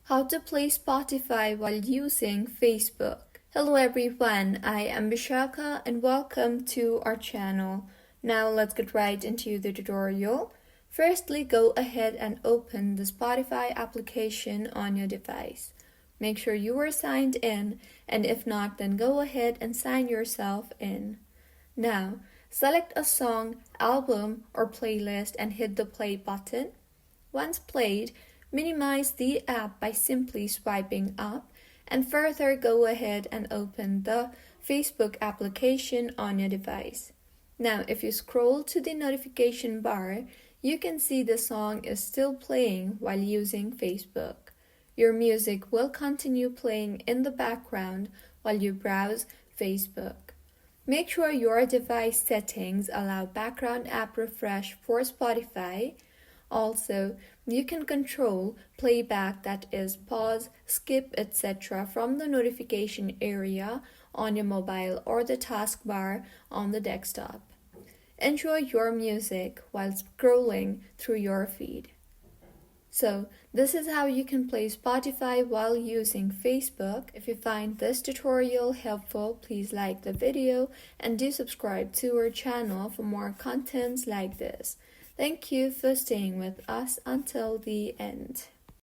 How to play Spotify while using Facebook. Hello everyone, I am Bishaka and welcome to our channel. Now let's get right into the tutorial. Firstly, go ahead and open the Spotify application on your device. Make sure you are signed in, and if not, then go ahead and sign yourself in. Now, select a song, album, or playlist and hit the play button. Once played, minimize the app by simply swiping up, and further go ahead and open the Facebook application on your device. Now, if you scroll to the notification bar, you can see the song is still playing while using Facebook. Your music will continue playing in the background while you browse Facebook. Make sure your device settings allow background app refresh for Spotify. Also, you can control playback, that is pause, skip, etc. from the notification area on your mobile or the taskbar on the desktop. Enjoy your music while scrolling through your feed. So, this is how you can play Spotify while using Facebook. If you find this tutorial helpful, please like the video and do subscribe to our channel for more contents like this. Thank you for staying with us until the end.